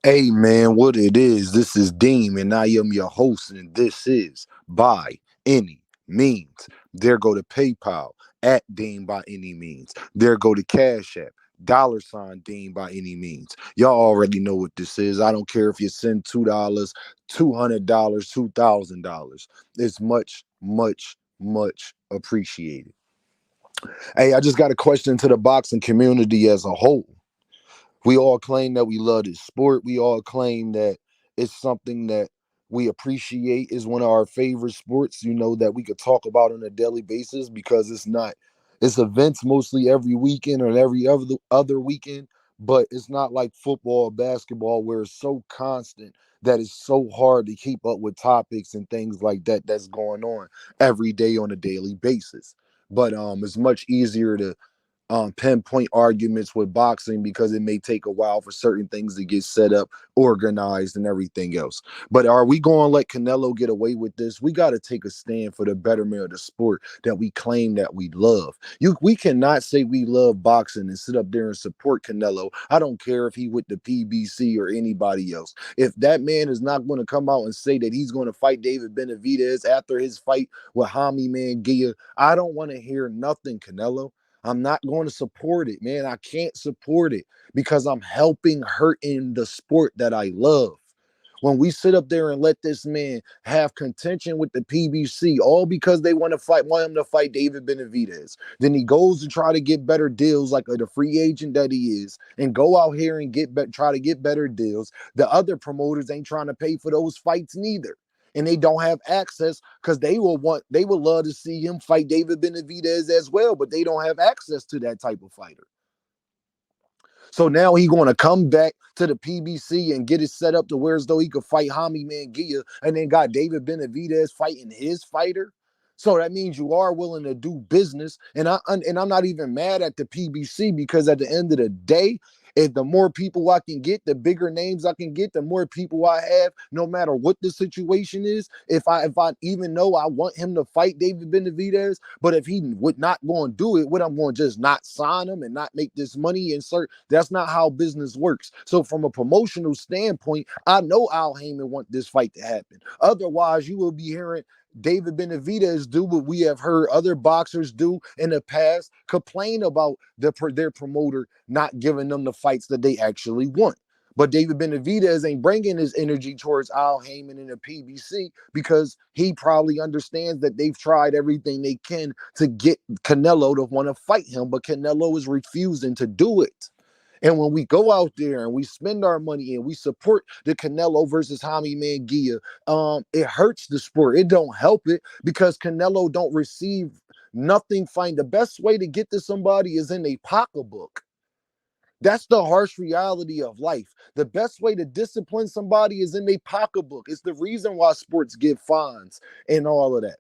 Hey man, what it is? This is Deem, and I am your host, and this is By Any Means. There go to PayPal at Deem by any means. There go to Cash App. $ Deem by any means. Y'all already know what this is. I don't care if you send $2, $200, $2,000. It's much, much, much appreciated. Hey, I just got a question to the boxing community as a whole. We all claim that we love this sport. We all claim that it's something that we appreciate, is one of our favorite sports, that we could talk about on a daily basis because it's events mostly every weekend or every other weekend, but it's not like football or basketball where it's so constant that it's so hard to keep up with topics and things like that that's going on every day on a daily basis. But it's much easier to pinpoint arguments with boxing because it may take a while for certain things to get set up, organized, and everything else. But are we going to let Canelo get away with this? We got to take a stand for the betterment of the sport that we claim that we love. We cannot say we love boxing and sit up there and support Canelo. I don't care if he with the PBC or anybody else. If that man is not going to come out and say that he's going to fight David Benavidez after his fight with Jaime Manguilla, I don't want to hear nothing, Canelo. I'm not going to support it, man. I can't support it because I'm helping hurting the sport that I love. When we sit up there and let this man have contention with the PBC, all because they want him to fight David Benavidez, then he goes to try to get better deals, like the free agent that he is, and go out here and try to get better deals. The other promoters ain't trying to pay for those fights neither, and they don't have access because they would love to see him fight David Benavidez as well, but they don't have access to that type of fighter. So now he's going to come back to the PBC and get it set up to where as though he could fight Jaime Manguilla, and then got David Benavidez fighting his fighter. So that means you are willing to do business, and I'm not even mad at the PBC because at the end of the day, if the more people I can get, the bigger names I can get, the more people I have, no matter what the situation is. If I even know I want him to fight David Benavidez, but if he would not going to do it, what I'm going to just not sign him and not make this money insert. That's not how business works. So from a promotional standpoint, I know Al Heyman want this fight to happen. Otherwise, you will be hearing David Benavidez do what we have heard other boxers do in the past, complain about their promoter not giving them the fights that they actually want. But David Benavidez ain't bringing his energy towards Al Heyman and the PBC because he probably understands that they've tried everything they can to get Canelo to want to fight him, but Canelo is refusing to do it. And when we go out there and we spend our money and we support the Canelo versus Jaime Manguilla, it hurts the sport. It don't help it because Canelo don't receive nothing. Find the best way to get to somebody is in a pocketbook. That's the harsh reality of life. The best way to discipline somebody is in a pocketbook. It's the reason why sports give fines and all of that.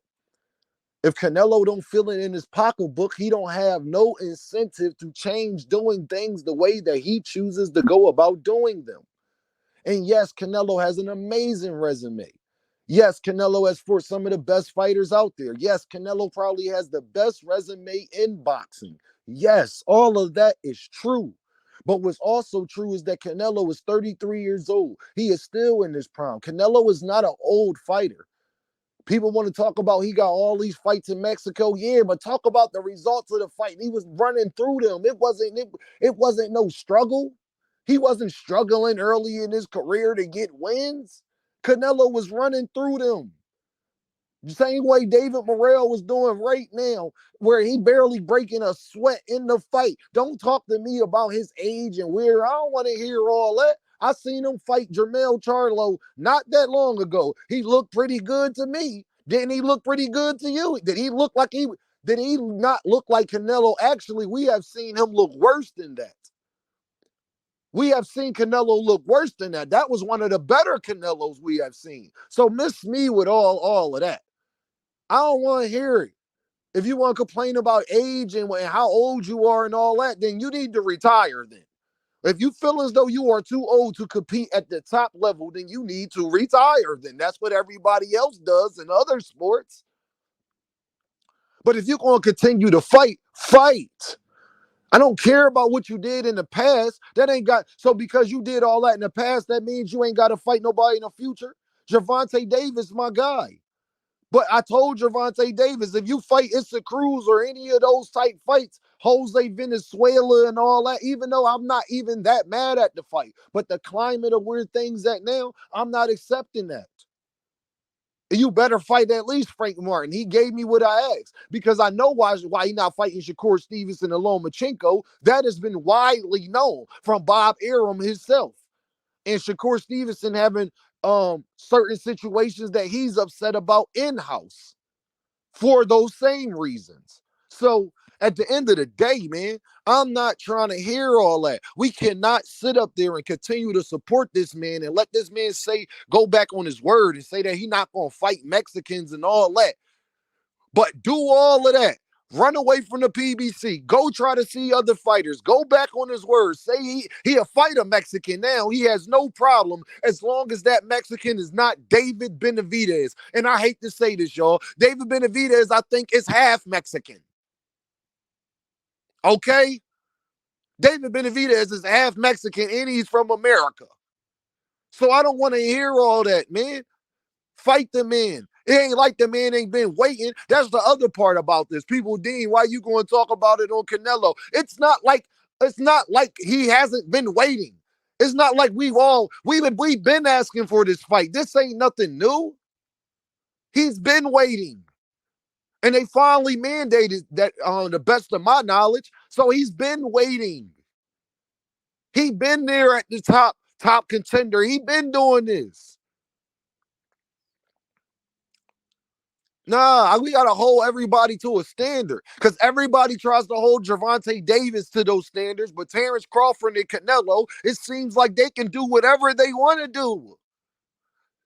If Canelo don't feel it in his pocketbook, he don't have no incentive to change doing things the way that he chooses to go about doing them. And yes, Canelo has an amazing resume. Yes, Canelo has fought some of the best fighters out there. Yes, Canelo probably has the best resume in boxing. Yes, all of that is true. But what's also true is that Canelo is 33 years old. He is still in his prime. Canelo is not an old fighter. People want to talk about he got all these fights in Mexico. Yeah, but talk about the results of the fight. He was running through them. It wasn't no struggle. He wasn't struggling early in his career to get wins. Canelo was running through them. The same way David Morrell was doing right now, where he barely breaking a sweat in the fight. Don't talk to me about his age and where. I don't want to hear all that. I seen him fight Jermell Charlo not that long ago. He looked pretty good to me. Didn't he look pretty good to you? Did he not look like Canelo? Actually, we have seen him look worse than that. We have seen Canelo look worse than that. That was one of the better Canelos we have seen. So miss me with all of that. I don't want to hear it. If you want to complain about age and how old you are and all that, then you need to retire then. If you feel as though you are too old to compete at the top level, then you need to retire then. That's what everybody else does in other sports. But if you're going to continue to fight, fight. I don't care about what you did in the past. That ain't got, so because you did all that in the past, that means you ain't got to fight nobody in the future. Gervonta Davis, my guy. But I told Gervonta Davis, if you fight Issa Cruz or any of those type fights, Jose Venezuela and all that, even though I'm not even that mad at the fight, but the climate of where things at now, I'm not accepting that. You better fight at least Frank Martin. He gave me what I asked because I know why he not fighting Shakur Stevenson and Lomachenko. That has been widely known from Bob Arum himself. And Shakur Stevenson having certain situations that he's upset about in-house for those same reasons. So at the end of the day, man, I'm not trying to hear all that. We cannot sit up there and continue to support this man and let this man go back on his word and say that he's not going to fight Mexicans and all that. But do all of that. Run away from the PBC. Go try to see other fighters. Go back on his word. Say he'll fight a Mexican now. He has no problem as long as that Mexican is not David Benavidez. And I hate to say this, y'all. David Benavidez, I think, is half Mexican. Okay? David Benavidez is half Mexican and he's from America. So I don't want to hear all that, man. Fight the man. It ain't like the man ain't been waiting. That's the other part about this. People, Dean, why you going to talk about it on Canelo? It's not like he hasn't been waiting. It's not like we've been asking for this fight. This ain't nothing new. He's been waiting. And they finally mandated that on the best of my knowledge. So he's been waiting. He been there at the top contender. He been doing this. Nah, we got to hold everybody to a standard because everybody tries to hold Gervonta Davis to those standards, but Terrence Crawford and Canelo, it seems like they can do whatever they want to do.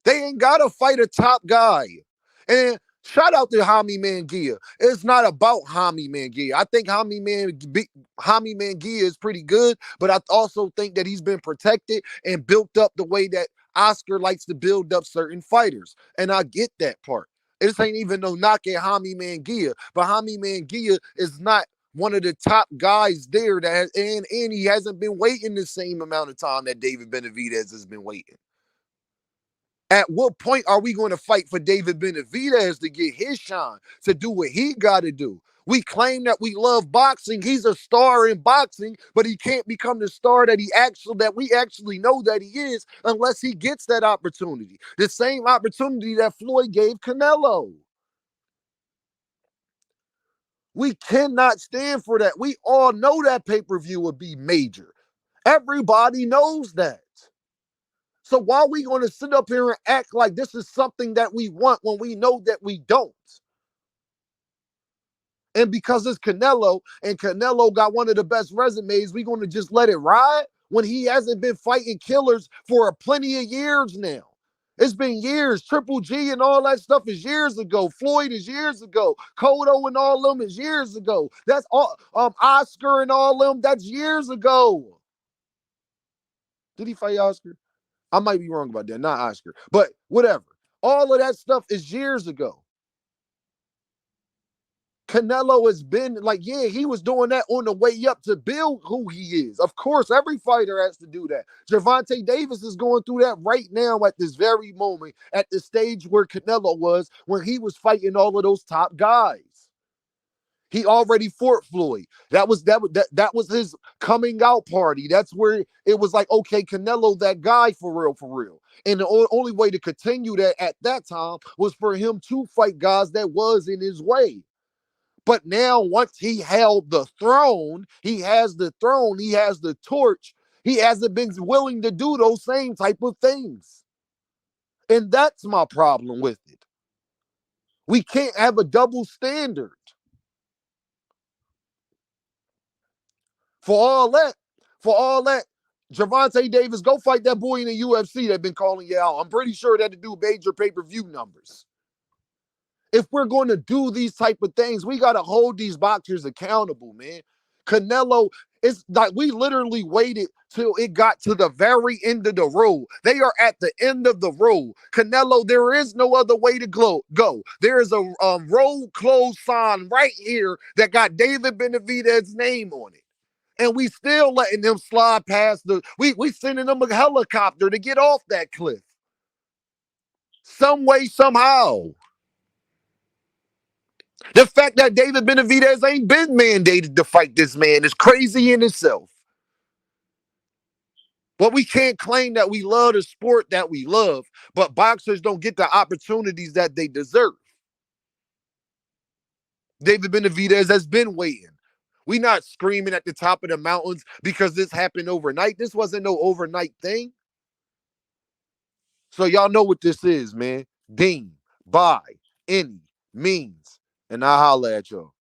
They ain't got to fight a top guy. And shout out to Jaime Manguilla. It's not about Jaime Manguilla. I think Jaime Manguilla is pretty good, but I also think that he's been protected and built up the way that Oscar likes to build up certain fighters. And I get that part. This ain't even no knock at Jaime Manguilla, but Jaime Manguilla is not one of the top guys there and he hasn't been waiting the same amount of time that David Benavidez has been waiting. At what point are we going to fight for David Benavidez to get his shine, to do what he got to do? We claim that we love boxing. He's a star in boxing, but he can't become the star that we actually know that he is unless he gets that opportunity. The same opportunity that Floyd gave Canelo. We cannot stand for that. We all know that pay-per-view would be major. Everybody knows that. So why are we going to sit up here and act like this is something that we want when we know that we don't? And because it's Canelo, and Canelo got one of the best resumes, we going to just let it ride when he hasn't been fighting killers for plenty of years now. It's been years. Triple G and all that stuff is years ago. Floyd is years ago. Cotto and all them is years ago. That's all. Oscar and all them, that's years ago. Did he fight Oscar? I might be wrong about that. Not Oscar, but whatever. All of that stuff is years ago. Canelo has been like, yeah, he was doing that on the way up to build who he is. Of course, every fighter has to do that. Gervonta Davis is going through that right now at this very moment, at the stage where Canelo was when he was fighting all of those top guys. He already fought Floyd. That was his coming out party. That's where it was like, okay, Canelo, that guy for real, for real. And the only way to continue that at that time was for him to fight guys that was in his way. But now, once he held the throne, he has the torch. He hasn't been willing to do those same type of things. And that's my problem with it. We can't have a double standard. For all that, Gervonta Davis, go fight that boy in the UFC that been calling you out. I'm pretty sure that'll do major pay-per-view numbers. If we're going to do these type of things, we got to hold these boxers accountable, man. Canelo, it's like we literally waited till it got to the very end of the road. They are at the end of the road. Canelo, there is no other way to go. There is a road closed sign right here that got David Benavidez's name on it. And we still letting them slide past we sending them a helicopter to get off that cliff. Some way, somehow. The fact that David Benavidez ain't been mandated to fight this man is crazy in itself. But we can't claim that we love the sport that we love, but boxers don't get the opportunities that they deserve. David Benavidez has been waiting. We not screaming at the top of the mountains because this happened overnight. This wasn't no overnight thing. So y'all know what this is, man. Dean, by any means. And I holla at y'all.